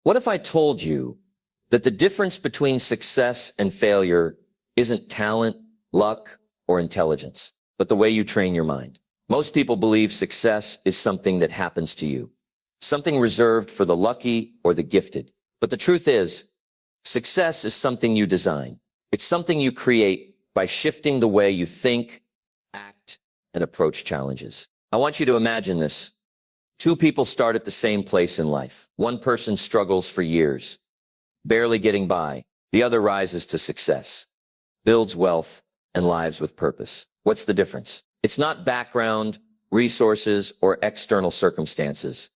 What if I told you that the difference between success and failure isn't talent, luck, or intelligence, but the way you train your mind? Most people believe success is something that happens to you, something reserved for the lucky or the gifted. But the truth is, success is something you design. It's something you create by shifting the way you think, act, and approach challenges. I want you to imagine this. Two people start at the same place in life. One person struggles for years, barely getting by. The other rises to success, builds wealth, and lives with purpose. What's the difference? It's not background, resources, or external circumstances.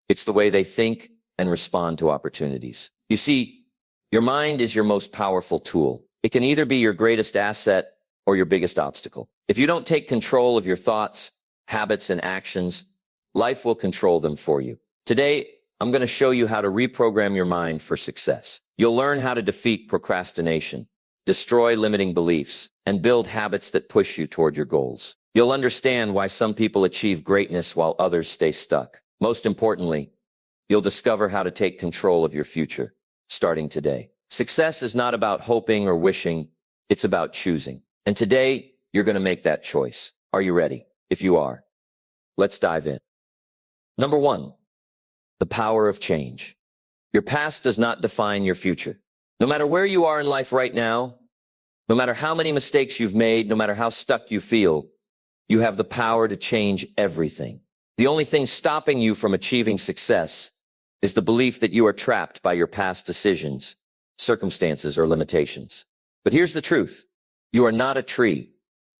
It's the way they think and respond to opportunities. You see, your mind is your most powerful tool. It can either be your greatest asset or your biggest obstacle. If you don't take control of your thoughts, habits, and actions, life will control them for you. Today, I'm going to show you how to reprogram your mind for success. You'll learn how to defeat procrastination, destroy limiting beliefs, and build habits that push you toward your goals. You'll understand why some people achieve greatness while others stay stuck. Most importantly, you'll discover how to take control of your future, starting today. Success is not about hoping or wishing, it's about choosing. And today, you're going to make that choice. Are you ready? If you are, let's dive in. Number 1, the power of change. Your past does not define your future. No matter where you are in life right now, no matter how many mistakes you've made, no matter how stuck you feel, you have the power to change everything. The only thing stopping you from achieving success is the belief that you are trapped by your past decisions, circumstances, or limitations. But here's the truth. You are not a tree.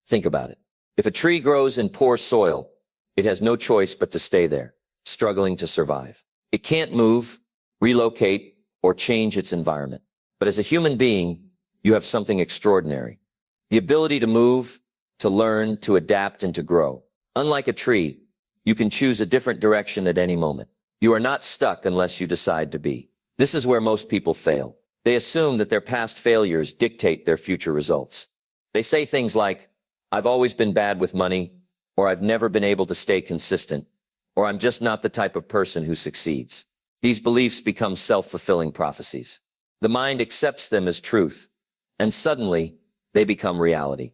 Think about it. If a tree grows in poor soil, it has no choice but to stay there, struggling to survive. It can't move, relocate, or change its environment. But as a human being, you have something extraordinary. The ability to move, to learn, to adapt, and to grow. Unlike a tree, you can choose a different direction at any moment. You are not stuck unless you decide to be. This is where most people fail. They assume that their past failures dictate their future results. They say things like, I've always been bad with money, or I've never been able to stay consistent, or I'm just not the type of person who succeeds. These beliefs become self-fulfilling prophecies. The mind accepts them as truth, and suddenly they become reality.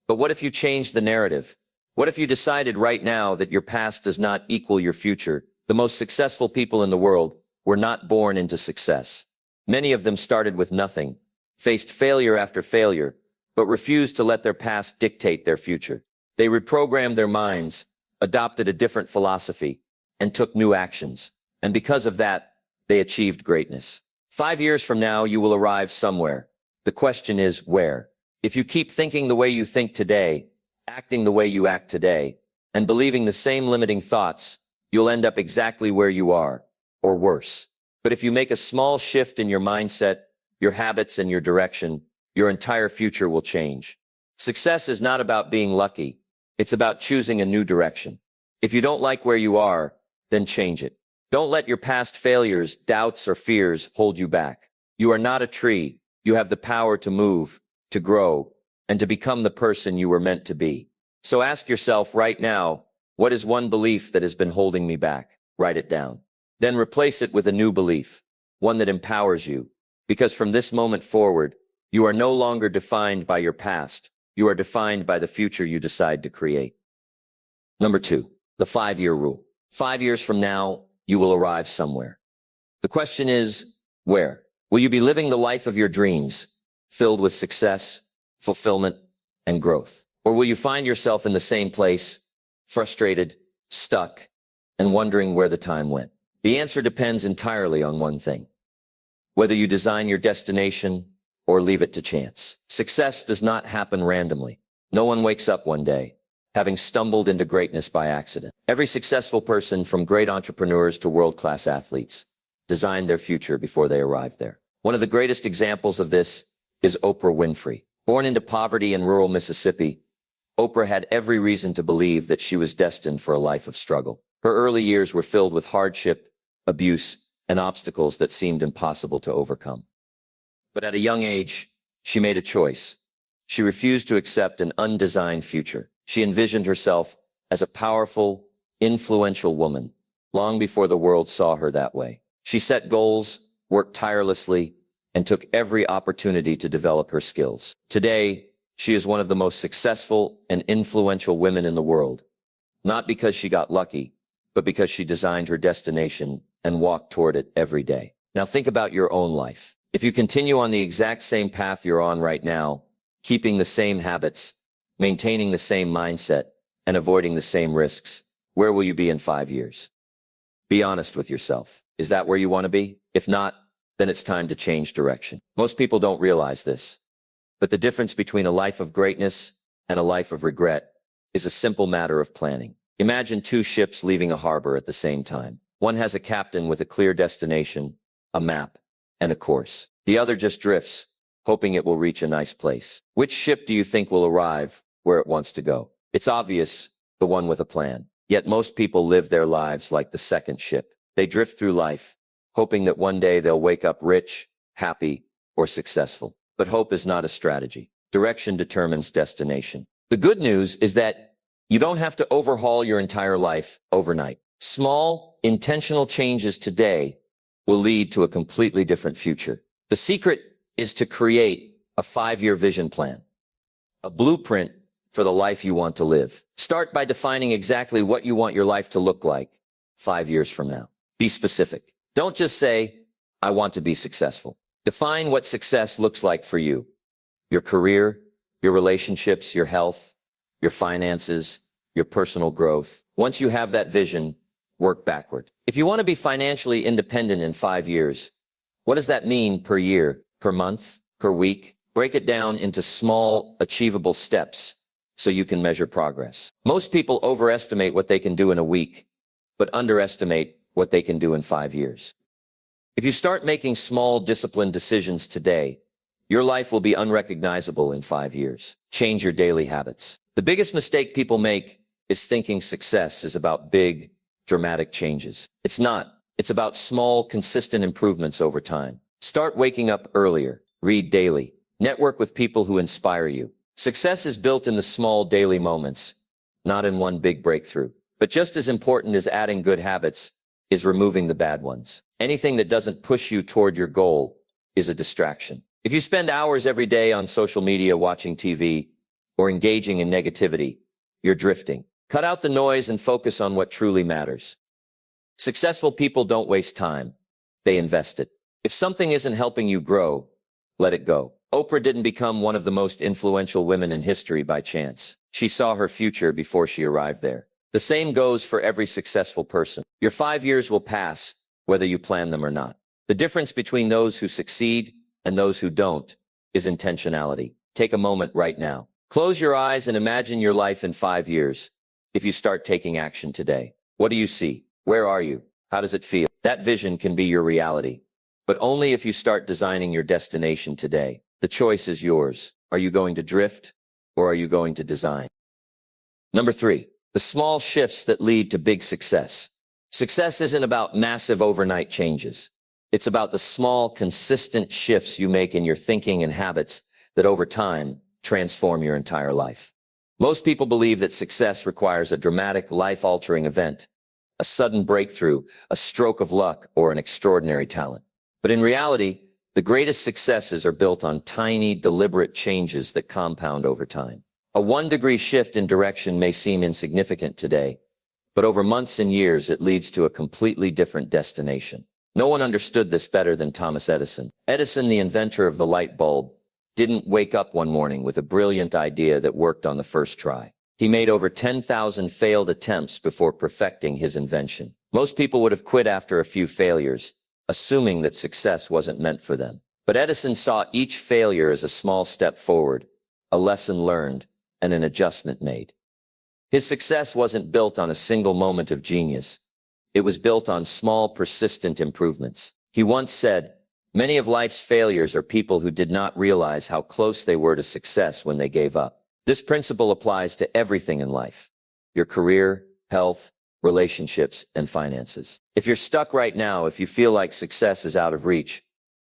But what if you change the narrative? What if you decided right now that your past does not equal your future? The most successful people in the world were not born into success. Many of them started with nothing, faced failure after failure, but refused to let their past dictate their future. They reprogrammed their minds, adopted a different philosophy, and took new actions. And because of that, they achieved greatness. 5 years from now, you will arrive somewhere. The question is, where? If you keep thinking the way you think today, acting the way you act today, and believing the same limiting thoughts, you'll end up exactly where you are, or worse. But if you make a small shift in your mindset, your habits, and your direction, your entire future will change. Success is not about being lucky. It's about choosing a new direction. If you don't like where you are, then change it. Don't let your past failures, doubts, or fears hold you back. You are not a tree. You have the power to move, to grow, and to become the person you were meant to be. So ask yourself right now, what is one belief that has been holding me back? Write it down. Then replace it with a new belief, one that empowers you. Because from this moment forward, you are no longer defined by your past. You are defined by the future you decide to create. Number 2, the 5-year rule. 5 years from now, you will arrive somewhere. The question is, where? Will you be living the life of your dreams, filled with success, fulfillment, and growth? Or will you find yourself in the same place, frustrated, stuck, and wondering where the time went? The answer depends entirely on one thing: whether you design your destination or leave it to chance. Success does not happen randomly. No one wakes up one day, having stumbled into greatness by accident. Every successful person, from great entrepreneurs to world-class athletes, designed their future before they arrived there. One of the greatest examples of this is Oprah Winfrey. Born into poverty in rural Mississippi, Oprah had every reason to believe that she was destined for a life of struggle. Her early years were filled with hardship, abuse, and obstacles that seemed impossible to overcome. But at a young age, she made a choice. She refused to accept an undesigned future. She envisioned herself as a powerful, influential woman, long before the world saw her that way. She set goals, worked tirelessly, and took every opportunity to develop her skills. Today, she is one of the most successful and influential women in the world, not because she got lucky, but because she designed her destination and walked toward it every day. Now think about your own life. If you continue on the exact same path you're on right now, keeping the same habits, maintaining the same mindset, and avoiding the same risks, where will you be in 5 years? Be honest with yourself. Is that where you want to be? If not, then it's time to change direction. Most people don't realize this, but the difference between a life of greatness and a life of regret is a simple matter of planning. Imagine two ships leaving a harbor at the same time. One has a captain with a clear destination, a map, and a course. The other just drifts, hoping it will reach a nice place. Which ship do you think will arrive where it wants to go? It's obvious, the one with a plan. Yet most people live their lives like the second ship. They drift through life, hoping that one day they'll wake up rich, happy, or successful. But hope is not a strategy. Direction determines destination. The good news is that you don't have to overhaul your entire life overnight. Small, intentional changes today will lead to a completely different future. The secret is to create a 5-year vision plan, a blueprint for the life you want to live. Start by defining exactly what you want your life to look like 5 years from now. Be specific. Don't just say, I want to be successful. Define what success looks like for you. Your career, your relationships, your health, your finances, your personal growth. Once you have that vision, work backward. If you want to be financially independent in 5 years, what does that mean per year, per month, per week? Break it down into small, achievable steps so you can measure progress. Most people overestimate what they can do in a week, but underestimate what they can do in 5 years. If you start making small, disciplined decisions today, your life will be unrecognizable in 5 years. Change your daily habits. The biggest mistake people make is thinking success is about big, dramatic changes. It's not. It's about small, consistent improvements over time. Start waking up earlier. Read daily. Network with people who inspire you. Success is built in the small daily moments, not in one big breakthrough. But just as important as adding good habits is removing the bad ones. Anything that doesn't push you toward your goal is a distraction. If you spend hours every day on social media watching TV or engaging in negativity, you're drifting. Cut out the noise and focus on what truly matters. Successful people don't waste time. They invest it. If something isn't helping you grow, let it go. Oprah didn't become one of the most influential women in history by chance. She saw her future before she arrived there. The same goes for every successful person. Your 5 years will pass, whether you plan them or not. The difference between those who succeed and those who don't is intentionality. Take a moment right now. Close your eyes and imagine your life in 5 years. If you start taking action today, what do you see? Where are you? How does it feel? That vision can be your reality, but only if you start designing your destination today. The choice is yours. Are you going to drift or are you going to design? Number 3, the small shifts that lead to big success. Success isn't about massive overnight changes. It's about the small, consistent shifts you make in your thinking and habits that over time transform your entire life. Most people believe that success requires a dramatic, life-altering event, a sudden breakthrough, a stroke of luck, or an extraordinary talent. But in reality, the greatest successes are built on tiny, deliberate changes that compound over time. A 1-degree shift in direction may seem insignificant today, but over months and years it leads to a completely different destination. No one understood this better than Thomas Edison. Edison, the inventor of the light bulb, didn't wake up one morning with a brilliant idea that worked on the first try. He made over 10,000 failed attempts before perfecting his invention. Most people would have quit after a few failures, assuming that success wasn't meant for them. But Edison saw each failure as a small step forward, a lesson learned, and an adjustment made. His success wasn't built on a single moment of genius. It was built on small, persistent improvements. He once said, "Many of life's failures are people who did not realize how close they were to success when they gave up." This principle applies to everything in life: your career, health, relationships, and finances. If you're stuck right now, if you feel like success is out of reach,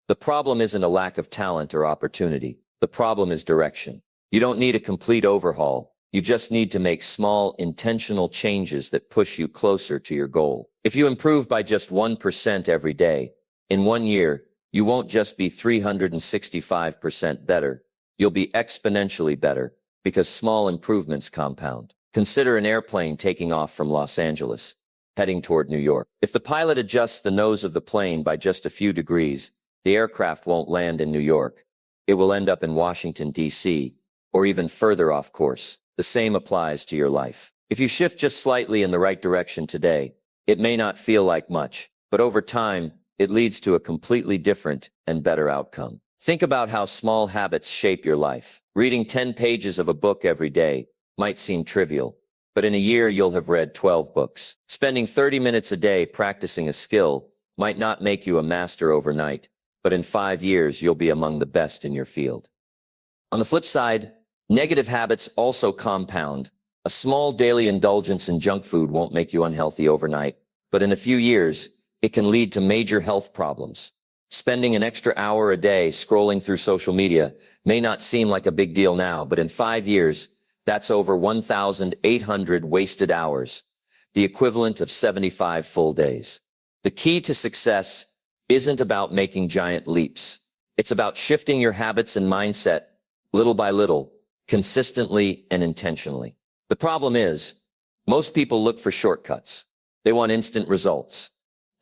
the problem isn't a lack of talent or opportunity. The problem is direction. You don't need a complete overhaul. You just need to make small, intentional changes that push you closer to your goal. If you improve by just 1% every day, in 1 year, you won't just be 365% better. You'll be exponentially better because small improvements compound. Consider an airplane taking off from Los Angeles, heading toward New York. If the pilot adjusts the nose of the plane by just a few degrees, the aircraft won't land in New York. It will end up in Washington, D.C., or even further off course. The same applies to your life. If you shift just slightly in the right direction today, it may not feel like much, but over time, it leads to a completely different and better outcome. Think about how small habits shape your life. Reading 10 pages of a book every day might seem trivial, but in a year you'll have read 12 books. Spending 30 minutes a day practicing a skill might not make you a master overnight, but in 5 years you'll be among the best in your field. On the flip side, negative habits also compound. A small daily indulgence in junk food won't make you unhealthy overnight, but in a few years, it can lead to major health problems. Spending an extra hour a day scrolling through social media may not seem like a big deal now, but in 5 years, that's over 1,800 wasted hours, the equivalent of 75 full days. The key to success isn't about making giant leaps. It's about shifting your habits and mindset little by little, consistently and intentionally. The problem is, most people look for shortcuts. They want instant results.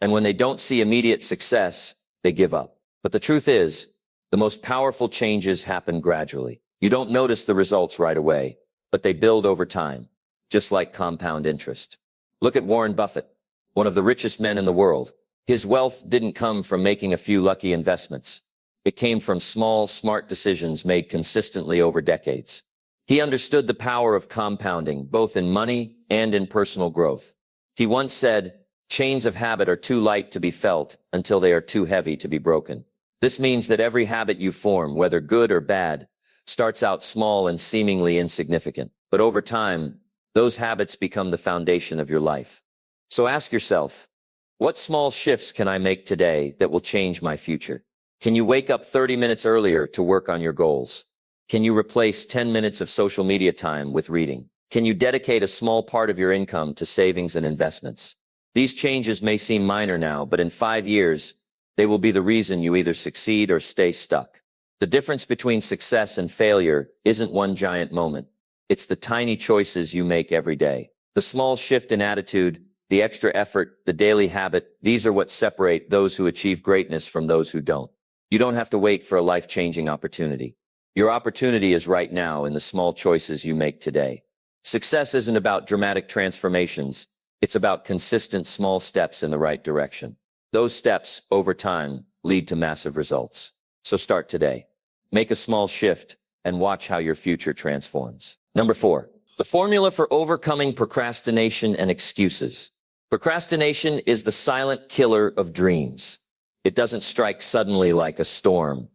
And when they don't see immediate success, they give up. But the truth is, the most powerful changes happen gradually. You don't notice the results right away, but they build over time, just like compound interest. Look at Warren Buffett, one of the richest men in the world. His wealth didn't come from making a few lucky investments. It came from small, smart decisions made consistently over decades. He understood the power of compounding, both in money and in personal growth. He once said, "Chains of habit are too light to be felt until they are too heavy to be broken." This means that every habit you form, whether good or bad, starts out small and seemingly insignificant. But over time, those habits become the foundation of your life. So ask yourself, what small shifts can I make today that will change my future? Can you wake up 30 minutes earlier to work on your goals? Can you replace 10 minutes of social media time with reading? Can you dedicate a small part of your income to savings and investments? These changes may seem minor now, but in 5 years, they will be the reason you either succeed or stay stuck. The difference between success and failure isn't one giant moment. It's the tiny choices you make every day. The small shift in attitude, the extra effort, the daily habit, these are what separate those who achieve greatness from those who don't. You don't have to wait for a life-changing opportunity. Your opportunity is right now in the small choices you make today. Success isn't about dramatic transformations. It's about consistent small steps in the right direction. Those steps, over time, lead to massive results. So start today. Make a small shift and watch how your future transforms. Number 4, the formula for overcoming procrastination and excuses. Procrastination is the silent killer of dreams. It doesn't strike suddenly like a storm.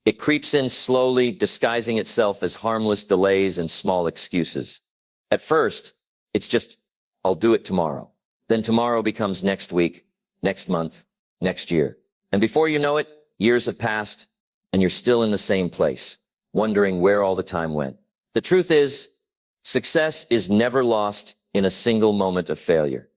It creeps in slowly, disguising itself as harmless delays and small excuses. At first, it's just, "I'll do it tomorrow." Then tomorrow becomes next week, next month, next year. And before you know it, years have passed, and you're still in the same place, wondering where all the time went. The truth is, success is never lost in a single moment of failure.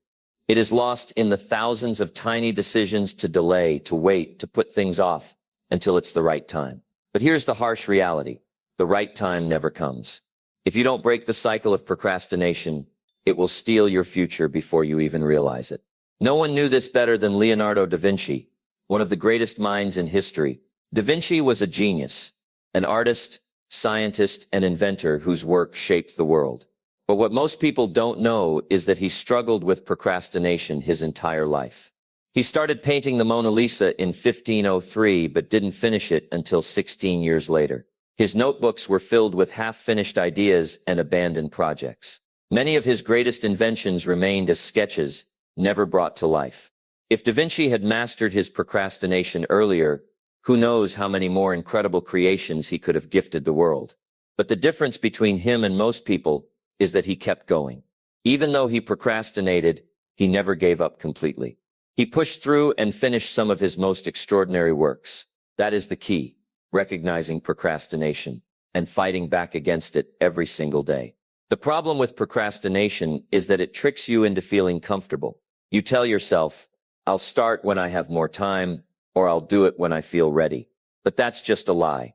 It is lost in the thousands of tiny decisions to delay, to wait, to put things off until it's the right time. But here's the harsh reality. The right time never comes. If you don't break the cycle of procrastination, it will steal your future before you even realize it. No one knew this better than Leonardo da Vinci, one of the greatest minds in history. Da Vinci was a genius, an artist, scientist, and inventor whose work shaped the world. But what most people don't know is that he struggled with procrastination his entire life. He started painting the Mona Lisa in 1503, but didn't finish it until 16 years later. His notebooks were filled with half-finished ideas and abandoned projects. Many of his greatest inventions remained as sketches, never brought to life. If Da Vinci had mastered his procrastination earlier, who knows how many more incredible creations he could have gifted the world. But the difference between him and most people is that he kept going. Even though he procrastinated, he never gave up completely. He pushed through and finished some of his most extraordinary works. That is the key, recognizing procrastination and fighting back against it every single day. The problem with procrastination is that it tricks you into feeling comfortable. You tell yourself, I'll start when I have more time, or I'll do it when I feel ready. But that's just a lie.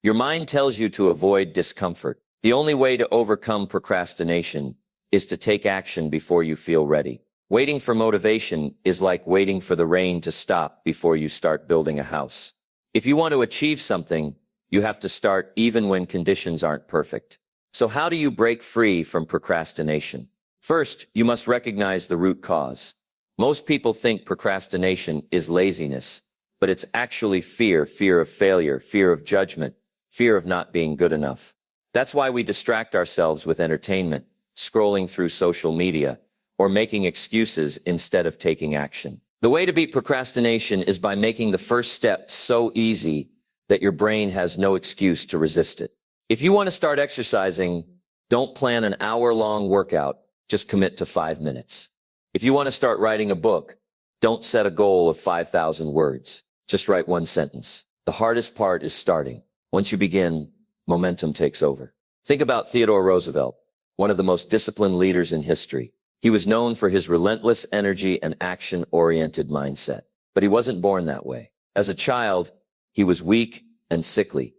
Your mind tells you to avoid discomfort. The only way to overcome procrastination is to take action before you feel ready. Waiting for motivation is like waiting for the rain to stop before you start building a house. If you want to achieve something, you have to start even when conditions aren't perfect. So how do you break free from procrastination? First, you must recognize the root cause. Most people think procrastination is laziness, but it's actually fear of failure, fear of judgment, fear of not being good enough. That's why we distract ourselves with entertainment, scrolling through social media, or making excuses instead of taking action. The way to beat procrastination is by making the first step so easy that your brain has no excuse to resist it. If you want to start exercising, don't plan an hour-long workout, just commit to 5 minutes. If you want to start writing a book, don't set a goal of 5,000 words. Just write one sentence. The hardest part is starting. Once you begin, momentum takes over. Think about Theodore Roosevelt, one of the most disciplined leaders in history. He was known for his relentless energy and action-oriented mindset. But he wasn't born that way. As a child, he was weak and sickly,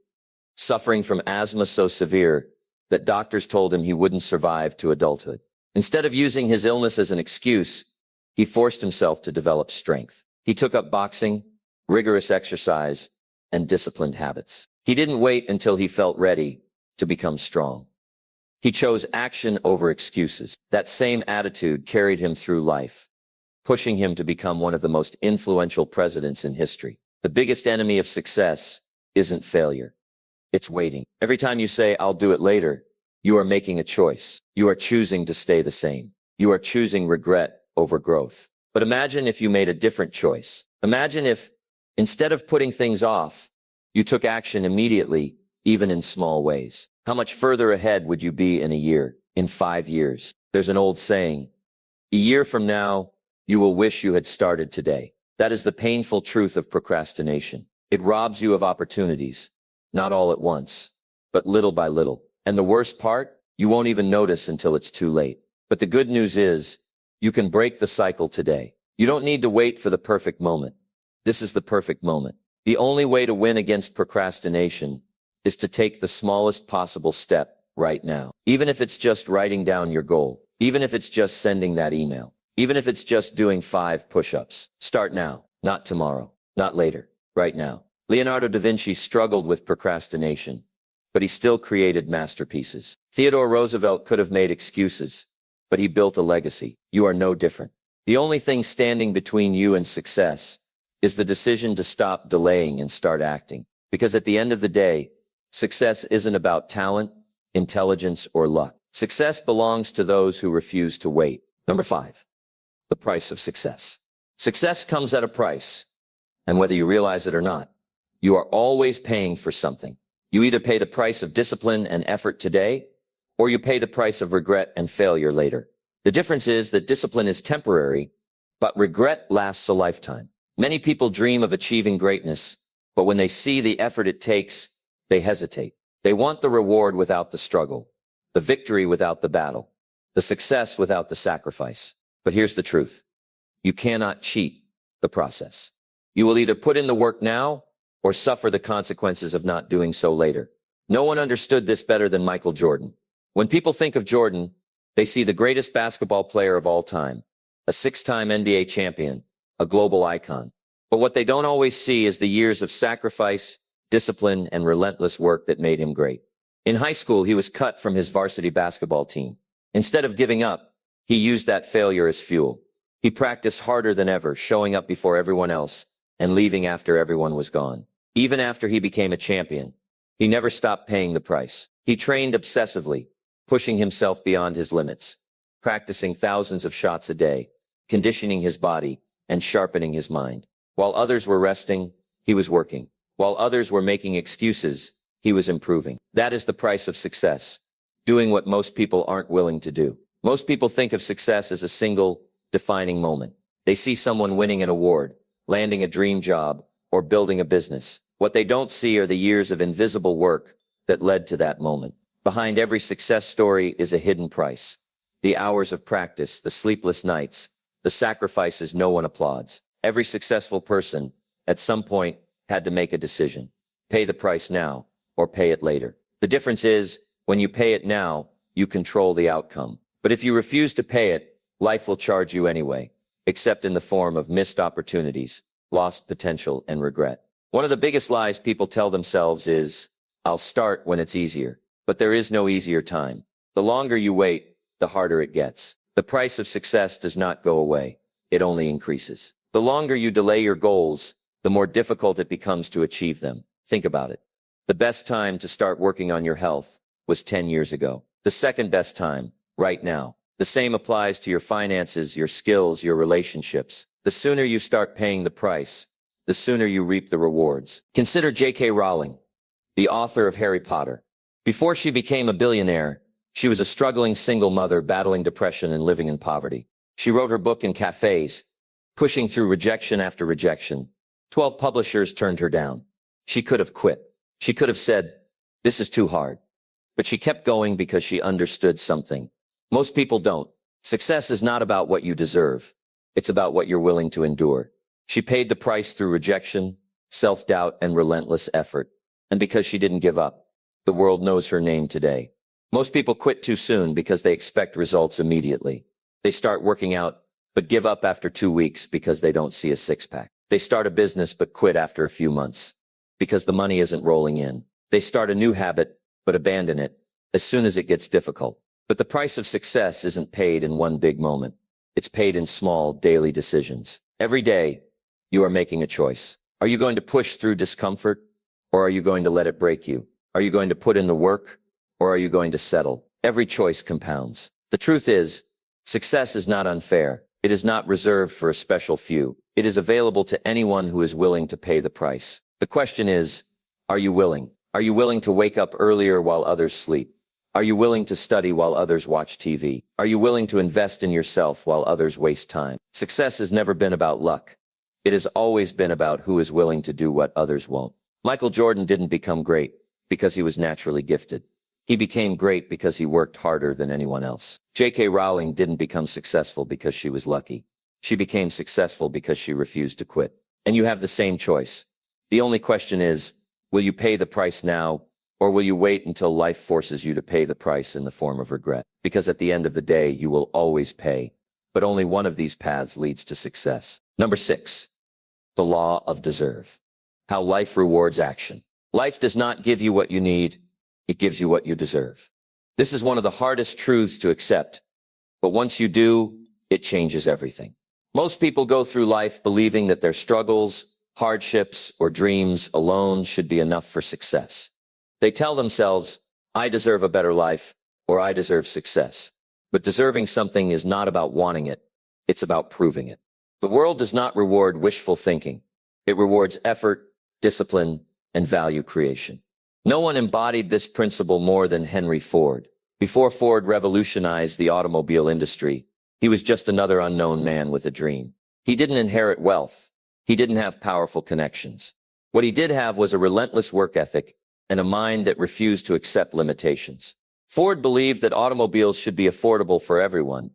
suffering from asthma so severe that doctors told him he wouldn't survive to adulthood. Instead of using his illness as an excuse, he forced himself to develop strength. He took up boxing, rigorous exercise, and disciplined habits. He didn't wait until he felt ready to become strong. He chose action over excuses. That same attitude carried him through life, pushing him to become one of the most influential presidents in history. The biggest enemy of success isn't failure. It's waiting. Every time you say, I'll do it later, you are making a choice. You are choosing to stay the same. You are choosing regret over growth. But imagine if you made a different choice. Imagine if, instead of putting things off, you took action immediately, even in small ways. How much further ahead would you be in a year, in 5 years? There's an old saying, a year from now, you will wish you had started today. That is the painful truth of procrastination. It robs you of opportunities, not all at once, but little by little. And the worst part, you won't even notice until it's too late. But the good news is, you can break the cycle today. You don't need to wait for the perfect moment. This is the perfect moment. The only way to win against procrastination is to take the smallest possible step right now. Even if it's just writing down your goal, even if it's just sending that email, even if it's just doing 5 push-ups. Start now, not tomorrow, not later, right now. Leonardo da Vinci struggled with procrastination, but he still created masterpieces. Theodore Roosevelt could have made excuses, but he built a legacy. You are no different. The only thing standing between you and success is the decision to stop delaying and start acting. Because at the end of the day, success isn't about talent, intelligence, or luck. Success belongs to those who refuse to wait. Number 5, the price of success. Success comes at a price, and whether you realize it or not, you are always paying for something. You either pay the price of discipline and effort today, or you pay the price of regret and failure later. The difference is that discipline is temporary, but regret lasts a lifetime. Many people dream of achieving greatness, but when they see the effort it takes, they hesitate. They want the reward without the struggle, the victory without the battle, the success without the sacrifice. But here's the truth. You cannot cheat the process. You will either put in the work now or suffer the consequences of not doing so later. No one understood this better than Michael Jordan. When people think of Jordan, they see the greatest basketball player of all time, a 6-time NBA champion, a global icon. But what they don't always see is the years of sacrifice, discipline, and relentless work that made him great. In high school, he was cut from his varsity basketball team. Instead of giving up, he used that failure as fuel. He practiced harder than ever, showing up before everyone else and leaving after everyone was gone. Even after he became a champion, he never stopped paying the price. He trained obsessively, pushing himself beyond his limits, practicing thousands of shots a day, conditioning his body, and sharpening his mind. While others were resting, he was working. While others were making excuses, he was improving. That is the price of success, doing what most people aren't willing to do. Most people think of success as a single, defining moment. They see someone winning an award, landing a dream job, or building a business. What they don't see are the years of invisible work that led to that moment. Behind every success story is a hidden price. The hours of practice, the sleepless nights, the sacrifices no one applauds. Every successful person, at some point, had to make a decision. Pay the price now, or pay it later. The difference is, when you pay it now, you control the outcome. But if you refuse to pay it, life will charge you anyway, except in the form of missed opportunities, lost potential, and regret. One of the biggest lies people tell themselves is, I'll start when it's easier. But there is no easier time. The longer you wait, the harder it gets. The price of success does not go away. It only increases. The longer you delay your goals, the more difficult it becomes to achieve them. Think about it. The best time to start working on your health was 10 years ago. The second best time, right now. The same applies to your finances, your skills, your relationships. The sooner you start paying the price, the sooner you reap the rewards. Consider J.K. Rowling, the author of Harry Potter. Before she became a billionaire, she was a struggling single mother battling depression and living in poverty. She wrote her book in cafes, pushing through rejection after rejection. 12 publishers turned her down. She could have quit. She could have said, this is too hard. But she kept going because she understood something. Most people don't. Success is not about what you deserve. It's about what you're willing to endure. She paid the price through rejection, self-doubt, and relentless effort. And because she didn't give up, the world knows her name today. Most people quit too soon because they expect results immediately. They start working out, but give up after 2 weeks because they don't see a six-pack. They start a business but quit after a few months because the money isn't rolling in. They start a new habit but abandon it as soon as it gets difficult. But the price of success isn't paid in one big moment. It's paid in small, daily decisions. Every day, you are making a choice. Are you going to push through discomfort, or are you going to let it break you? Are you going to put in the work, or are you going to settle? Every choice compounds. The truth is, success is not unfair. It is not reserved for a special few. It is available to anyone who is willing to pay the price. The question is, are you willing? Are you willing to wake up earlier while others sleep? Are you willing to study while others watch TV? Are you willing to invest in yourself while others waste time? Success has never been about luck. It has always been about who is willing to do what others won't. Michael Jordan didn't become great because he was naturally gifted. He became great because he worked harder than anyone else. J.K. Rowling didn't become successful because she was lucky. She became successful because she refused to quit. And you have the same choice. The only question is, will you pay the price now, or will you wait until life forces you to pay the price in the form of regret? Because at the end of the day, you will always pay. But only one of these paths leads to success. Number 6, the law of deserve. How life rewards action. Life does not give you what you need. It gives you what you deserve. This is one of the hardest truths to accept. But once you do, it changes everything. Most people go through life believing that their struggles, hardships, or dreams alone should be enough for success. They tell themselves, I deserve a better life, or I deserve success. But deserving something is not about wanting it. It's about proving it. The world does not reward wishful thinking. It rewards effort, discipline, and value creation. No one embodied this principle more than Henry Ford. Before Ford revolutionized the automobile industry, he was just another unknown man with a dream. He didn't inherit wealth. He didn't have powerful connections. What he did have was a relentless work ethic and a mind that refused to accept limitations. Ford believed that automobiles should be affordable for everyone,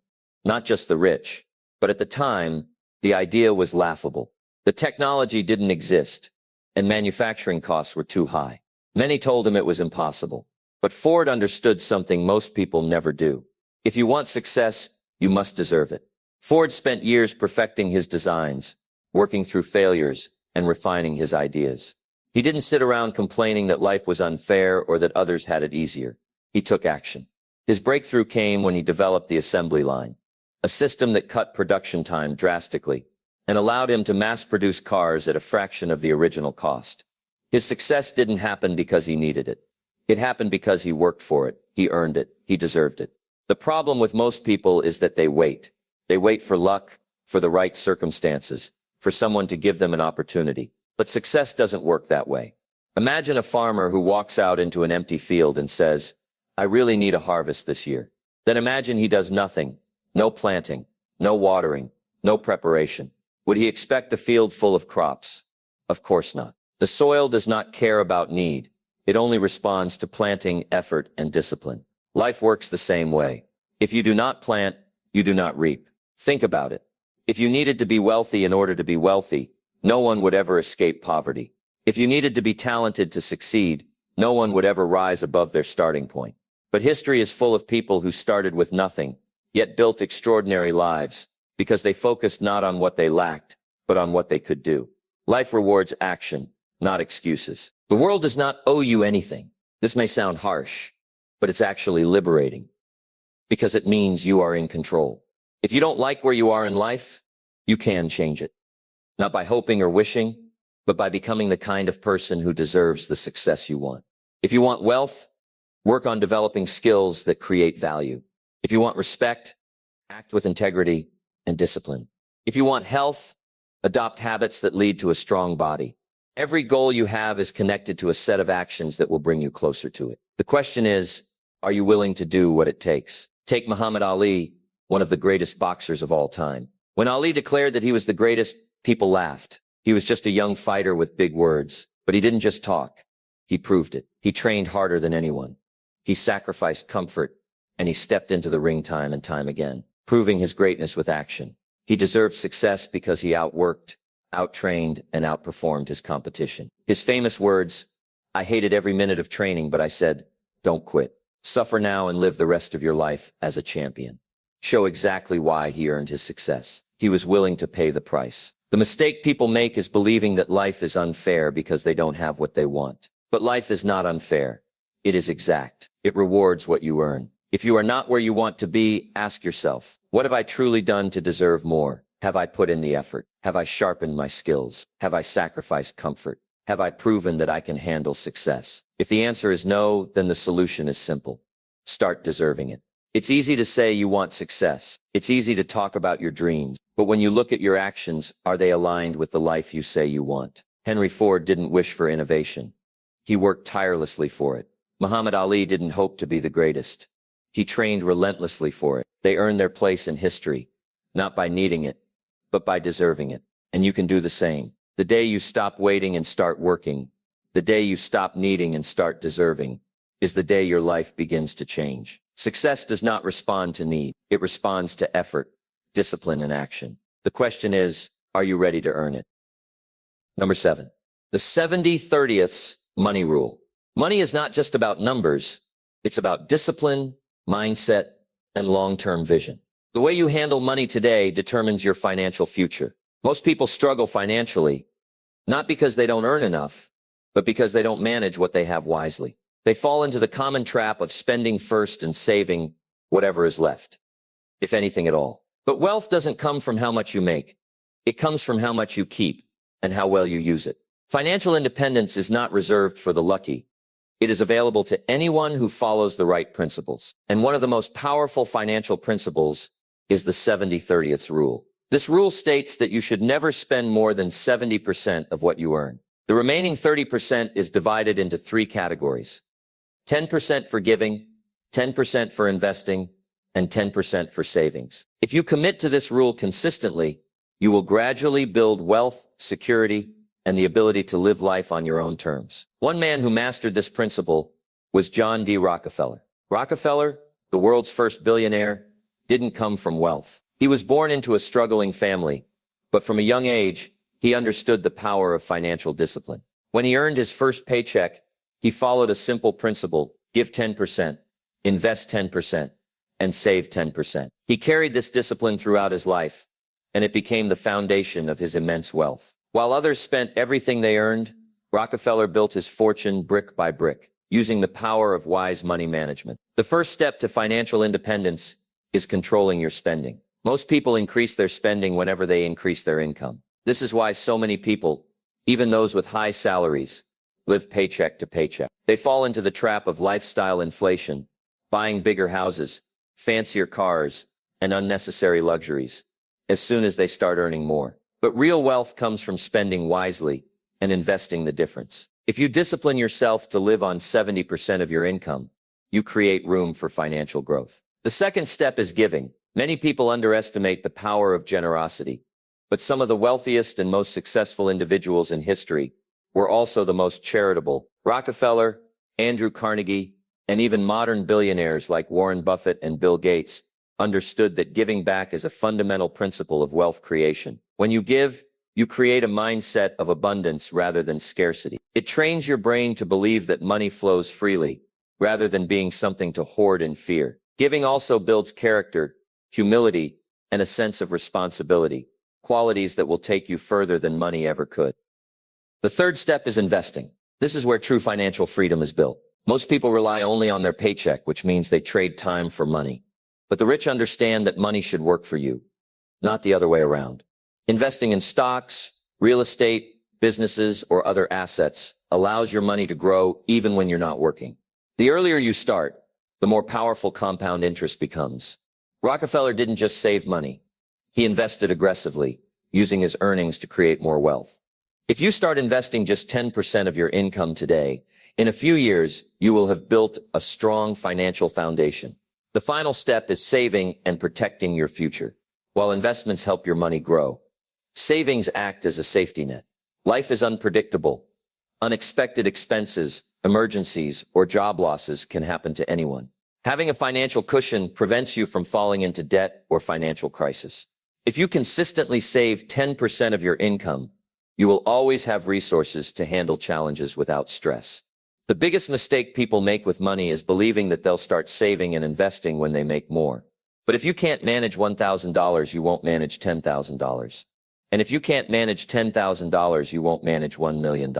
not just the rich. But at the time, the idea was laughable. The technology didn't exist, and manufacturing costs were too high. Many told him it was impossible. But Ford understood something most people never do. If you want success, you must deserve it. Ford spent years perfecting his designs, working through failures, and refining his ideas. He didn't sit around complaining that life was unfair or that others had it easier. He took action. His breakthrough came when he developed the assembly line, a system that cut production time drastically and allowed him to mass-produce cars at a fraction of the original cost. His success didn't happen because he needed it. It happened because he worked for it. He earned it. He deserved it. The problem with most people is that they wait. They wait for luck, for the right circumstances, for someone to give them an opportunity. But success doesn't work that way. Imagine a farmer who walks out into an empty field and says, I really need a harvest this year. Then imagine he does nothing, no planting, no watering, no preparation. Would he expect a field full of crops? Of course not. The soil does not care about need. It only responds to planting, effort, and discipline. Life works the same way. If you do not plant, you do not reap. Think about it. If you needed to be wealthy in order to be wealthy, no one would ever escape poverty. If you needed to be talented to succeed, no one would ever rise above their starting point. But history is full of people who started with nothing, yet built extraordinary lives, because they focused not on what they lacked, but on what they could do. Life rewards action, not excuses. The world does not owe you anything. This may sound harsh, but it's actually liberating, because it means you are in control. If you don't like where you are in life, you can change it. Not by hoping or wishing, but by becoming the kind of person who deserves the success you want. If you want wealth, work on developing skills that create value. If you want respect, act with integrity and discipline. If you want health, adopt habits that lead to a strong body. Every goal you have is connected to a set of actions that will bring you closer to it. The question is, are you willing to do what it takes? Take Muhammad Ali, one of the greatest boxers of all time. When Ali declared that he was the greatest, people laughed. He was just a young fighter with big words, but he didn't just talk. He proved it. He trained harder than anyone. He sacrificed comfort, and he stepped into the ring time and time again, proving his greatness with action. He deserved success because he outworked, outtrained, and outperformed his competition. His famous words, "I hated every minute of training, but I said, don't quit. Suffer now and live the rest of your life as a champion," show exactly why he earned his success. He was willing to pay the price. The mistake people make is believing that life is unfair because they don't have what they want. But life is not unfair. It is exact. It rewards what you earn. If you are not where you want to be, ask yourself, what have I truly done to deserve more? Have I put in the effort? Have I sharpened my skills? Have I sacrificed comfort? Have I proven that I can handle success? If the answer is no, then the solution is simple. Start deserving it. It's easy to say you want success. It's easy to talk about your dreams. But when you look at your actions, are they aligned with the life you say you want? Henry Ford didn't wish for innovation. He worked tirelessly for it. Muhammad Ali didn't hope to be the greatest. He trained relentlessly for it. They earned their place in history, not by needing it, but by deserving it. And you can do the same. The day you stop waiting and start working, the day you stop needing and start deserving, is the day your life begins to change. Success does not respond to need. It responds to effort, discipline, and action. The question is, are you ready to earn it? Number 7, the 70/30ths money rule. Money is not just about numbers. It's about discipline, mindset, and long-term vision. The way you handle money today determines your financial future. Most people struggle financially, not because they don't earn enough, but because they don't manage what they have wisely. They fall into the common trap of spending first and saving whatever is left, if anything at all. But wealth doesn't come from how much you make. It comes from how much you keep and how well you use it. Financial independence is not reserved for the lucky. It is available to anyone who follows the right principles. And one of the most powerful financial principles is the 70/30ths rule. This rule states that you should never spend more than 70% of what you earn. The remaining 30% is divided into 3 categories: 10% for giving, 10% for investing, and 10% for savings. If you commit to this rule consistently, you will gradually build wealth, security, and the ability to live life on your own terms. One man who mastered this principle was John D. Rockefeller. Rockefeller, the world's first billionaire, didn't come from wealth. He was born into a struggling family, but from a young age, he understood the power of financial discipline. When he earned his first paycheck, he followed a simple principle: give 10%, invest 10%, and save 10%. He carried this discipline throughout his life, and it became the foundation of his immense wealth. While others spent everything they earned, Rockefeller built his fortune brick by brick, using the power of wise money management. The first step to financial independence is controlling your spending. Most people increase their spending whenever they increase their income. This is why so many people, even those with high salaries, live paycheck to paycheck. They fall into the trap of lifestyle inflation, buying bigger houses, fancier cars, and unnecessary luxuries as soon as they start earning more. But real wealth comes from spending wisely and investing the difference. If you discipline yourself to live on 70% of your income, you create room for financial growth. The second step is giving. Many people underestimate the power of generosity, but some of the wealthiest and most successful individuals in history were also the most charitable. Rockefeller, Andrew Carnegie, and even modern billionaires like Warren Buffett and Bill Gates understood that giving back is a fundamental principle of wealth creation. When you give, you create a mindset of abundance rather than scarcity. It trains your brain to believe that money flows freely, rather than being something to hoard in fear. Giving also builds character, humility, and a sense of responsibility, qualities that will take you further than money ever could. The third step is investing. This is where true financial freedom is built. Most people rely only on their paycheck, which means they trade time for money. But the rich understand that money should work for you, not the other way around. Investing in stocks, real estate, businesses, or other assets allows your money to grow even when you're not working. The earlier you start, the more powerful compound interest becomes. Rockefeller didn't just save money. He invested aggressively, using his earnings to create more wealth. If you start investing just 10% of your income today, in a few years, you will have built a strong financial foundation. The final step is saving and protecting your future. While investments help your money grow, savings act as a safety net. Life is unpredictable. Unexpected expenses, emergencies, or job losses can happen to anyone. Having a financial cushion prevents you from falling into debt or financial crisis. If you consistently save 10% of your income, you will always have resources to handle challenges without stress. The biggest mistake people make with money is believing that they'll start saving and investing when they make more. But if you can't manage $1,000, you won't manage $10,000. And if you can't manage $10,000, you won't manage $1 million.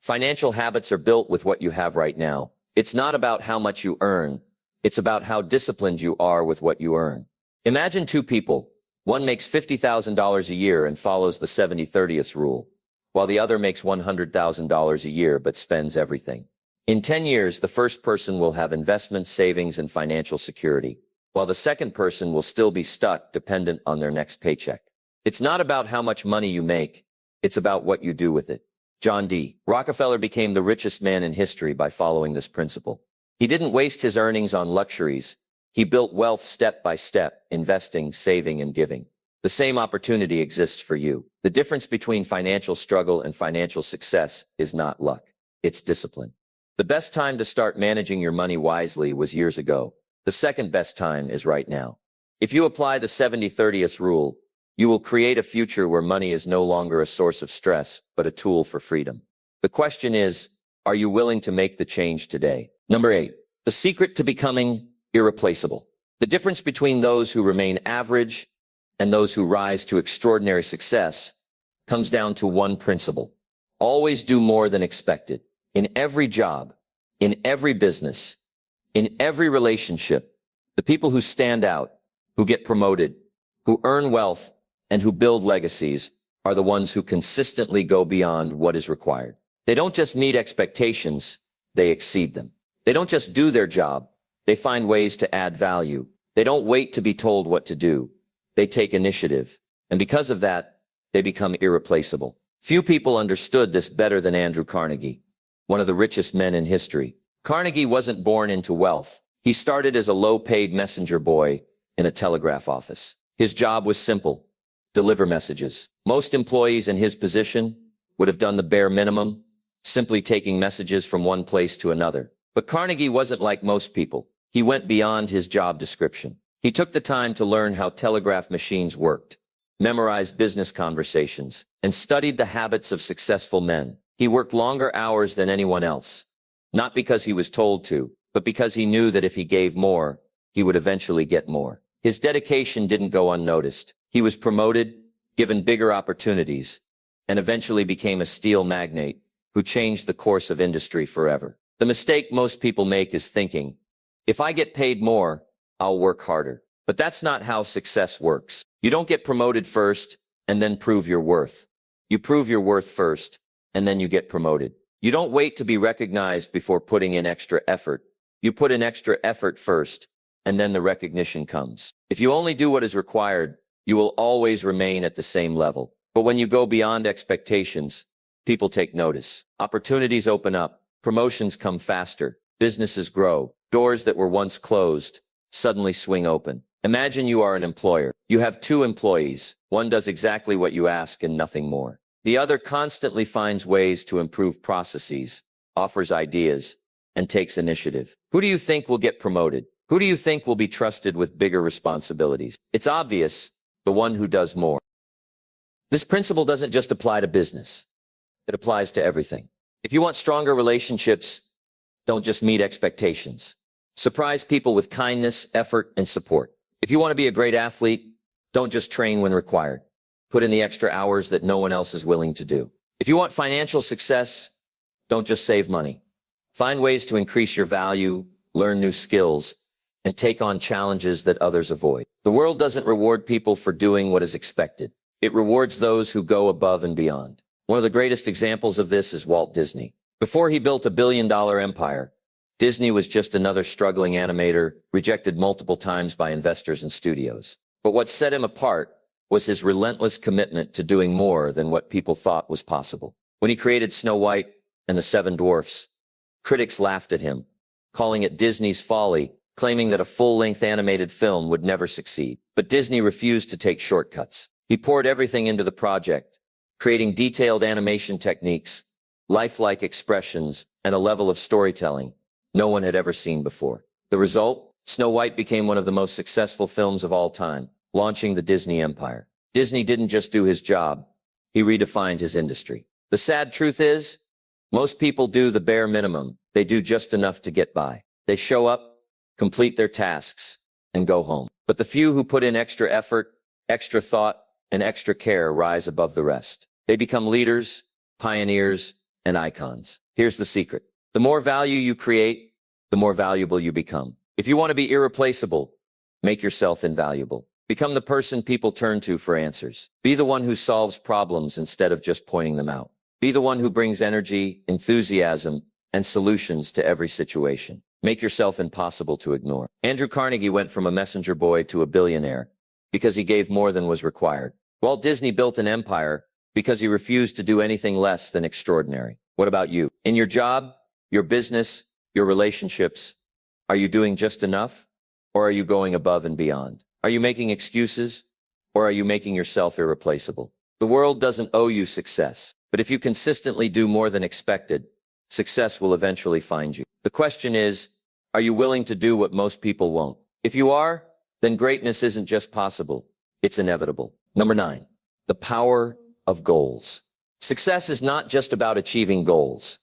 Financial habits are built with what you have right now. It's not about how much you earn. It's about how disciplined you are with what you earn. Imagine two people. One makes $50,000 a year and follows the 70-30th rule, while the other makes $100,000 a year but spends everything. In 10 years, the first person will have investments, savings, and financial security, while the second person will still be stuck dependent on their next paycheck. It's not about how much money you make. It's about what you do with it. John D. Rockefeller became the richest man in history by following this principle. He didn't waste his earnings on luxuries. He built wealth step by step, investing, saving, and giving. The same opportunity exists for you. The difference between financial struggle and financial success is not luck. It's discipline. The best time to start managing your money wisely was years ago. The second best time is right now. If you apply the 70-30th rule, you will create a future where money is no longer a source of stress, but a tool for freedom. The question is, are you willing to make the change today? Number 8, the secret to becoming irreplaceable. The difference between those who remain average and those who rise to extraordinary success comes down to one principle. Always do more than expected. In every job, in every business, in every relationship, the people who stand out, who get promoted, who earn wealth, and who build legacies are the ones who consistently go beyond what is required. They don't just meet expectations, they exceed them. They don't just do their job, they find ways to add value. They don't wait to be told what to do. They take initiative. And because of that, they become irreplaceable. Few people understood this better than Andrew Carnegie, one of the richest men in history. Carnegie wasn't born into wealth. He started as a low-paid messenger boy in a telegraph office. His job was simple: deliver messages. Most employees in his position would have done the bare minimum, simply taking messages from one place to another. But Carnegie wasn't like most people. He went beyond his job description. He took the time to learn how telegraph machines worked, memorized business conversations, and studied the habits of successful men. He worked longer hours than anyone else, not because he was told to, but because he knew that if he gave more, he would eventually get more. His dedication didn't go unnoticed. He was promoted, given bigger opportunities, and eventually became a steel magnate who changed the course of industry forever. The mistake most people make is thinking, if I get paid more, I'll work harder. But that's not how success works. You don't get promoted first and then prove your worth. You prove your worth first, and then you get promoted. You don't wait to be recognized before putting in extra effort. You put in extra effort first, and then the recognition comes. If you only do what is required, you will always remain at the same level. But when you go beyond expectations, people take notice. Opportunities open up. Promotions come faster. Businesses grow. Doors that were once closed suddenly swing open. Imagine you are an employer. You have 2 employees. One does exactly what you ask and nothing more. The other constantly finds ways to improve processes, offers ideas, and takes initiative. Who do you think will get promoted? Who do you think will be trusted with bigger responsibilities? It's obvious, the one who does more. This principle doesn't just apply to business. It applies to everything. If you want stronger relationships, don't just meet expectations. Surprise people with kindness, effort, and support. If you want to be a great athlete, don't just train when required. Put in the extra hours that no one else is willing to do. If you want financial success, don't just save money. Find ways to increase your value, learn new skills, and take on challenges that others avoid. The world doesn't reward people for doing what is expected. It rewards those who go above and beyond. One of the greatest examples of this is Walt Disney. Before he built a billion-dollar empire, Disney was just another struggling animator, rejected multiple times by investors and studios. But what set him apart was his relentless commitment to doing more than what people thought was possible. When he created Snow White and the Seven Dwarfs, critics laughed at him, calling it Disney's folly, claiming that a full-length animated film would never succeed. But Disney refused to take shortcuts. He poured everything into the project, creating detailed animation techniques, lifelike expressions, and a level of storytelling no one had ever seen before. The result? Snow White became one of the most successful films of all time, launching the Disney empire. Disney didn't just do his job, he redefined his industry. The sad truth is, most people do the bare minimum. They do just enough to get by. They show up, complete their tasks, and go home. But the few who put in extra effort, extra thought, and extra care rise above the rest. They become leaders, pioneers, and icons. Here's the secret. The more value you create, the more valuable you become. If you want to be irreplaceable, make yourself invaluable. Become the person people turn to for answers. Be the one who solves problems instead of just pointing them out. Be the one who brings energy, enthusiasm, and solutions to every situation. Make yourself impossible to ignore. Andrew Carnegie went from a messenger boy to a billionaire because he gave more than was required. Walt Disney built an empire because he refused to do anything less than extraordinary. What about you? In your job, your business, your relationships, are you doing just enough? Or are you going above and beyond? Are you making excuses? Or are you making yourself irreplaceable? The world doesn't owe you success, but if you consistently do more than expected, success will eventually find you. The question is, are you willing to do what most people won't? If you are, then greatness isn't just possible, it's inevitable. Number 9, the power of goals. Success is not just about achieving goals.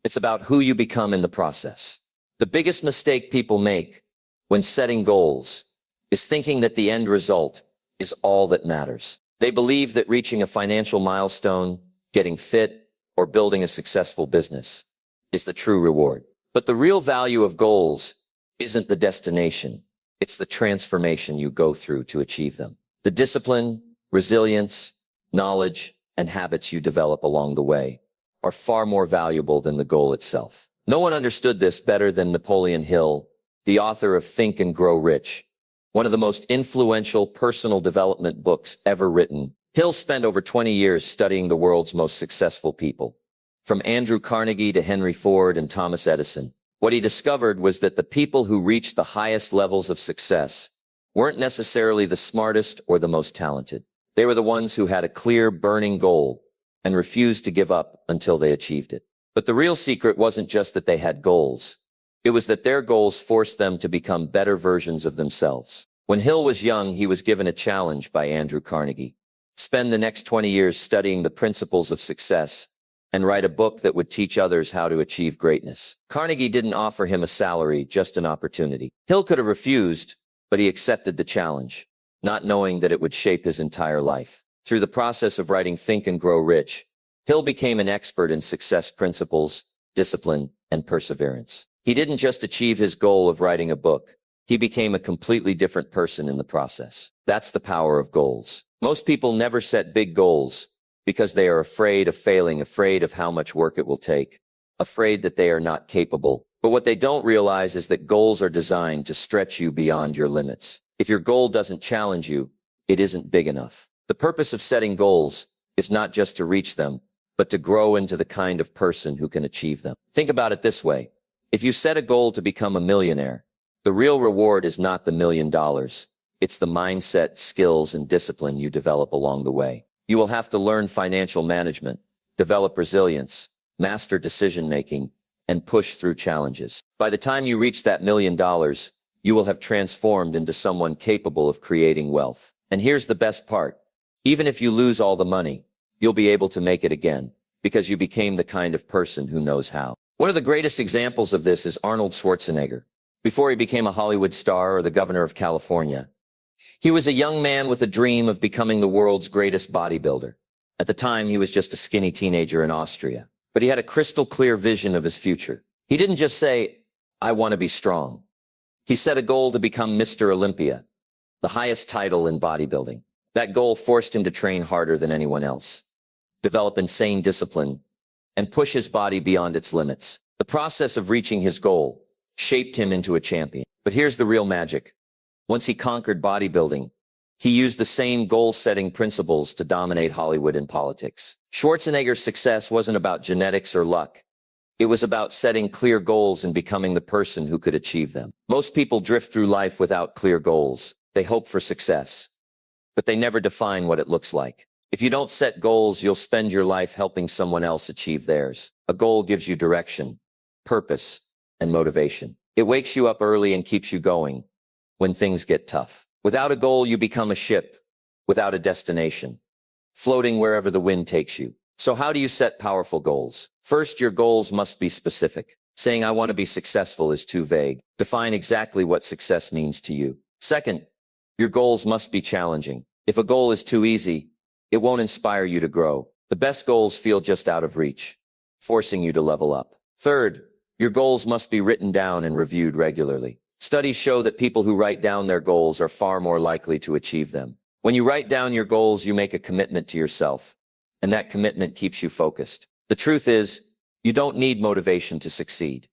It's about who you become in the process. The biggest mistake people make when setting goals is thinking that the end result is all that matters. They believe that reaching a financial milestone, getting fit, or building a successful business is the true reward. But the real value of goals isn't the destination. It's the transformation you go through to achieve them. The discipline, resilience, knowledge, and habits you develop along the way are far more valuable than the goal itself. No one understood this better than Napoleon Hill, the author of Think and Grow Rich, one of the most influential personal development books ever written. Hill spent over 20 years studying the world's most successful people, from Andrew Carnegie to Henry Ford and Thomas Edison. What he discovered was that the people who reached the highest levels of success weren't necessarily the smartest or the most talented. They were the ones who had a clear, burning goal and refused to give up until they achieved it. But the real secret wasn't just that they had goals. It was that their goals forced them to become better versions of themselves. When Hill was young, he was given a challenge by Andrew Carnegie. Spend the next 20 years studying the principles of success and write a book that would teach others how to achieve greatness. Carnegie didn't offer him a salary, just an opportunity. Hill could have refused, but he accepted the challenge, not knowing that it would shape his entire life. Through the process of writing Think and Grow Rich, Hill became an expert in success principles, discipline, and perseverance. He didn't just achieve his goal of writing a book. He became a completely different person in the process. That's the power of goals. Most people never set big goals because they are afraid of failing, afraid of how much work it will take, afraid that they are not capable. But what they don't realize is that goals are designed to stretch you beyond your limits. If your goal doesn't challenge you, it isn't big enough. The purpose of setting goals is not just to reach them, but to grow into the kind of person who can achieve them. Think about it this way. If you set a goal to become a millionaire, the real reward is not the $1 million. It's the mindset, skills, and discipline you develop along the way. You will have to learn financial management, develop resilience, master decision-making, and push through challenges. By the time you reach that $1 million, you will have transformed into someone capable of creating wealth. And here's the best part. Even if you lose all the money, you'll be able to make it again because you became the kind of person who knows how. One of the greatest examples of this is Arnold Schwarzenegger. Before he became a Hollywood star or the governor of California, he was a young man with a dream of becoming the world's greatest bodybuilder. At the time, he was just a skinny teenager in Austria, but he had a crystal clear vision of his future. He didn't just say, "I want to be strong." He set a goal to become Mr. Olympia, the highest title in bodybuilding. That goal forced him to train harder than anyone else, develop insane discipline, and push his body beyond its limits. The process of reaching his goal shaped him into a champion. But here's the real magic. Once he conquered bodybuilding, he used the same goal-setting principles to dominate Hollywood and politics. Schwarzenegger's success wasn't about genetics or luck. It was about setting clear goals and becoming the person who could achieve them. Most people drift through life without clear goals. They hope for success, but they never define what it looks like. If you don't set goals, you'll spend your life helping someone else achieve theirs. A goal gives you direction, purpose, and motivation. It wakes you up early and keeps you going when things get tough. Without a goal, you become a ship without a destination, floating wherever the wind takes you. So how do you set powerful goals? First, your goals must be specific. Saying "I want to be successful" is too vague. Define exactly what success means to you. Second, your goals must be challenging. If a goal is too easy, it won't inspire you to grow. The best goals feel just out of reach, forcing you to level up. Third, your goals must be written down and reviewed regularly. Studies show that people who write down their goals are far more likely to achieve them. When you write down your goals, you make a commitment to yourself, and that commitment keeps you focused. The truth is, you don't need motivation to succeed.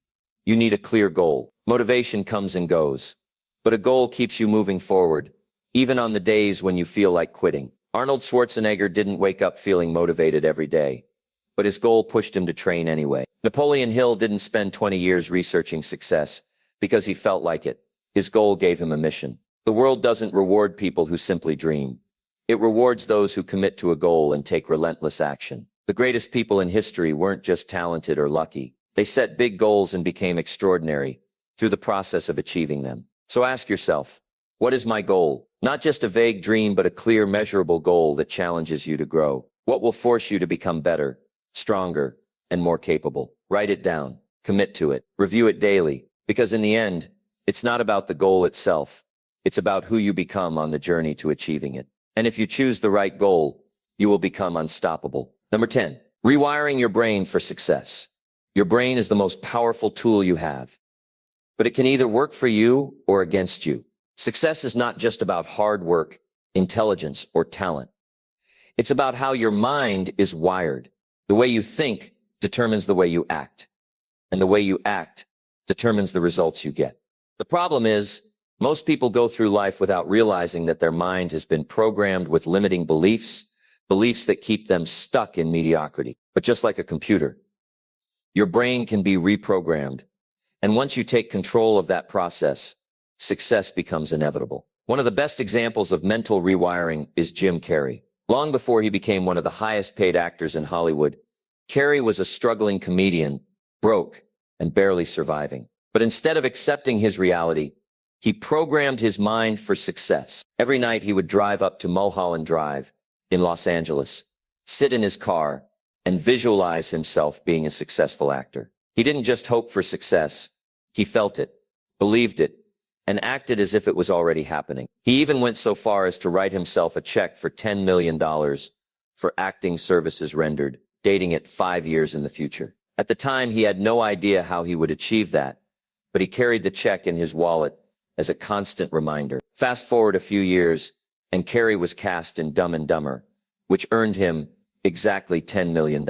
You need a clear goal. Motivation comes and goes, but a goal keeps you moving forward, even on the days when you feel like quitting. Arnold Schwarzenegger didn't wake up feeling motivated every day, but his goal pushed him to train anyway. Napoleon Hill didn't spend 20 years researching success because he felt like it. His goal gave him a mission. The world doesn't reward people who simply dream. It rewards those who commit to a goal and take relentless action. The greatest people in history weren't just talented or lucky. They set big goals and became extraordinary through the process of achieving them. So ask yourself, what is my goal? Not just a vague dream, but a clear, measurable goal that challenges you to grow. What will force you to become better, stronger, and more capable? Write it down. Commit to it. Review it daily. Because in the end, it's not about the goal itself. It's about who you become on the journey to achieving it. And if you choose the right goal, you will become unstoppable. Number 10, rewiring your brain for success. Your brain is the most powerful tool you have, but it can either work for you or against you. Success is not just about hard work, intelligence, or talent. It's about how your mind is wired. The way you think determines the way you act, and the way you act determines the results you get. The problem is, most people go through life without realizing that their mind has been programmed with limiting beliefs that keep them stuck in mediocrity. But just like a computer, your brain can be reprogrammed. And once you take control of that process, success becomes inevitable. One of the best examples of mental rewiring is Jim Carrey. Long before he became one of the highest paid actors in Hollywood, Carrey was a struggling comedian, broke, and barely surviving. But instead of accepting his reality, he programmed his mind for success. Every night he would drive up to Mulholland Drive in Los Angeles, sit in his car, and visualize himself being a successful actor. He didn't just hope for success. He felt it, believed it, and acted as if it was already happening. He even went so far as to write himself a check for $10 million for acting services rendered, dating it 5 years in the future. At the time, he had no idea how he would achieve that, but he carried the check in his wallet as a constant reminder. Fast forward a few years, and Carrey was cast in Dumb and Dumber, which earned him exactly $10 million.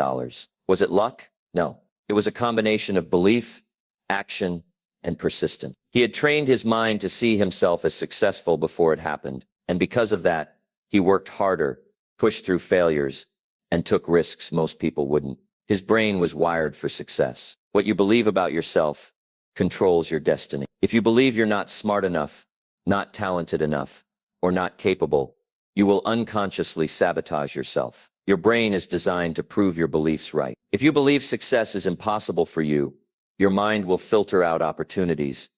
Was it luck? No. It was a combination of belief, action, and persistence. He had trained his mind to see himself as successful before it happened, and because of that, he worked harder, pushed through failures, and took risks most people wouldn't. His brain was wired for success. What you believe about yourself controls your destiny. If you believe you're not smart enough, not talented enough, or not capable, you will unconsciously sabotage yourself. Your brain is designed to prove your beliefs right. If you believe success is impossible for you, your mind will filter out opportunities,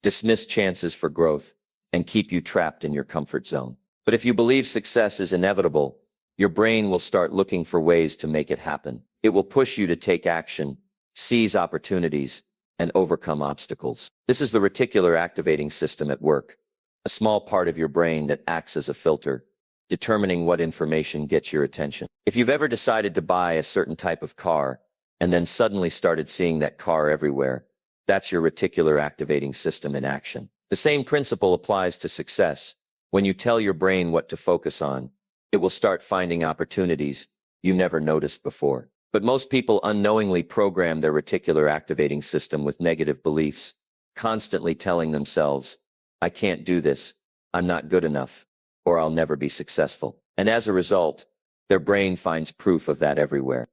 dismiss chances for growth, and keep you trapped in your comfort zone. But if you believe success is inevitable, your brain will start looking for ways to make it happen. It will push you to take action, seize opportunities, and overcome obstacles. This is the reticular activating system at work, a small part of your brain that acts as a filter, determining what information gets your attention. If you've ever decided to buy a certain type of car and then suddenly started seeing that car everywhere, that's your reticular activating system in action. The same principle applies to success. When you tell your brain what to focus on, it will start finding opportunities you never noticed before. But most people unknowingly program their reticular activating system with negative beliefs, constantly telling themselves, I can't do this, I'm not good enough, or I'll never be successful. And as a result, their brain finds proof of that everywhere.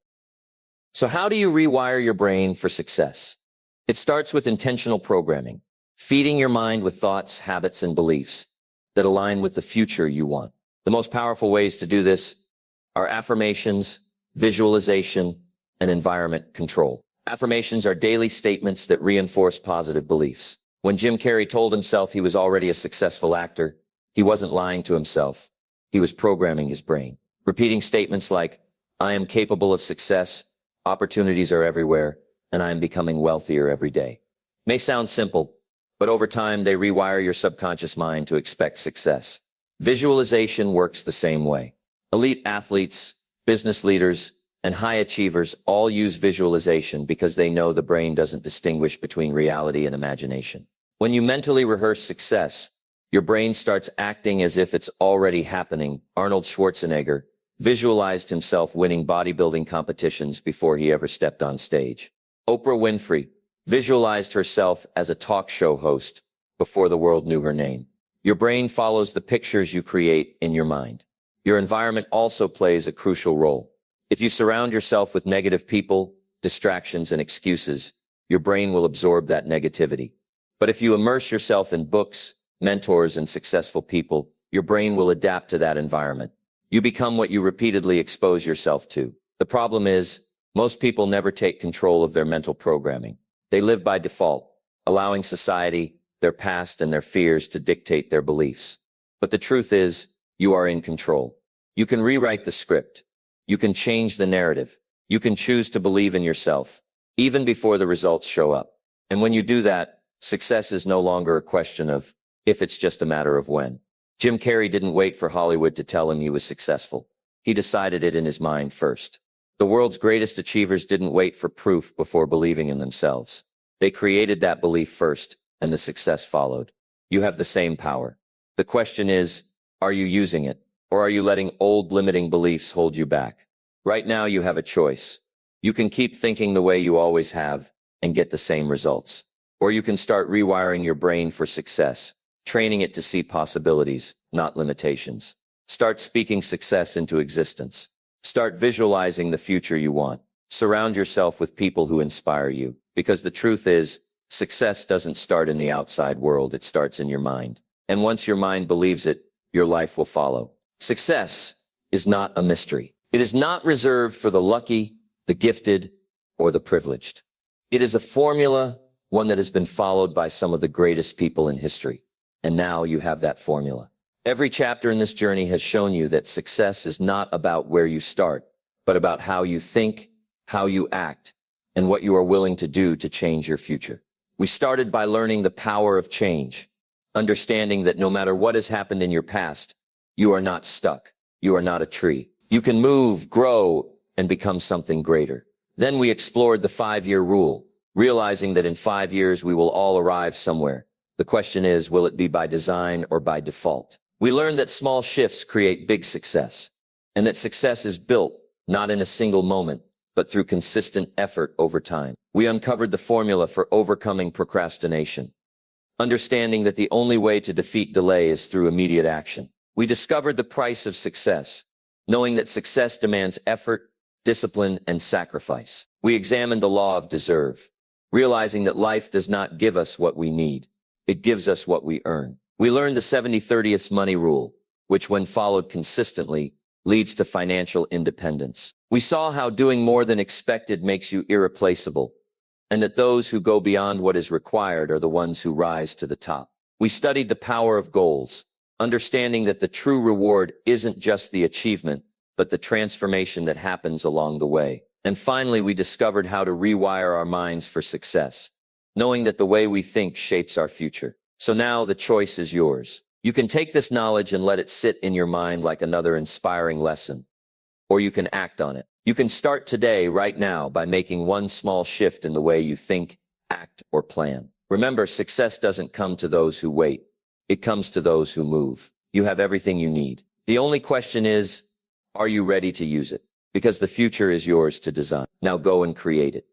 So how do you rewire your brain for success? It starts with intentional programming, feeding your mind with thoughts, habits, and beliefs that align with the future you want. The most powerful ways to do this are affirmations, visualization, and environment control. Affirmations are daily statements that reinforce positive beliefs. When Jim Carrey told himself he was already a successful actor, he wasn't lying to himself. He was programming his brain. Repeating statements like, I am capable of success, opportunities are everywhere, and I am becoming wealthier every day. May sound simple, but over time they rewire your subconscious mind to expect success. Visualization works the same way. Elite athletes, business leaders, and high achievers all use visualization because they know the brain doesn't distinguish between reality and imagination. When you mentally rehearse success, your brain starts acting as if it's already happening. Arnold Schwarzenegger visualized himself winning bodybuilding competitions before he ever stepped on stage. Oprah Winfrey visualized herself as a talk show host before the world knew her name. Your brain follows the pictures you create in your mind. Your environment also plays a crucial role. If you surround yourself with negative people, distractions, and excuses, your brain will absorb that negativity. But if you immerse yourself in books, mentors, and successful people, your brain will adapt to that environment. You become what you repeatedly expose yourself to. The problem is, most people never take control of their mental programming. They live by default, allowing society, their past, and their fears to dictate their beliefs. But the truth is, you are in control. You can rewrite the script. You can change the narrative. You can choose to believe in yourself, even before the results show up. And when you do that, success is no longer a question of if, it's just a matter of when. Jim Carrey didn't wait for Hollywood to tell him he was successful. He decided it in his mind first. The world's greatest achievers didn't wait for proof before believing in themselves. They created that belief first, and the success followed. You have the same power. The question is, are you using it? Or are you letting old limiting beliefs hold you back? Right now you have a choice. You can keep thinking the way you always have and get the same results. Or you can start rewiring your brain for success, training it to see possibilities, not limitations. Start speaking success into existence. Start visualizing the future you want. Surround yourself with people who inspire you. Because the truth is, success doesn't start in the outside world, it starts in your mind. And once your mind believes it, your life will follow. Success is not a mystery. It is not reserved for the lucky, the gifted, or the privileged. It is a formula, one that has been followed by some of the greatest people in history. And now you have that formula. Every chapter in this journey has shown you that success is not about where you start, but about how you think, how you act, and what you are willing to do to change your future. We started by learning the power of change, understanding that no matter what has happened in your past, you are not stuck. You are not a tree. You can move, grow, and become something greater. Then we explored the 5-year rule, realizing that in 5 years we will all arrive somewhere. The question is, will it be by design or by default? We learned that small shifts create big success, and that success is built not in a single moment, but through consistent effort over time. We uncovered the formula for overcoming procrastination, understanding that the only way to defeat delay is through immediate action. We discovered the price of success, knowing that success demands effort, discipline, and sacrifice. We examined the law of deserve, realizing that life does not give us what we need. It gives us what we earn. We learned the 70-30 money rule, which when followed consistently leads to financial independence. We saw how doing more than expected makes you irreplaceable, and that those who go beyond what is required are the ones who rise to the top. We studied the power of goals, understanding that the true reward isn't just the achievement, but the transformation that happens along the way. And finally, we discovered how to rewire our minds for success, knowing that the way we think shapes our future. So now the choice is yours. You can take this knowledge and let it sit in your mind like another inspiring lesson, or you can act on it. You can start today, right now, by making one small shift in the way you think, act, or plan. Remember, success doesn't come to those who wait. It comes to those who move. You have everything you need. The only question is, are you ready to use it? Because the future is yours to design. Now go and create it.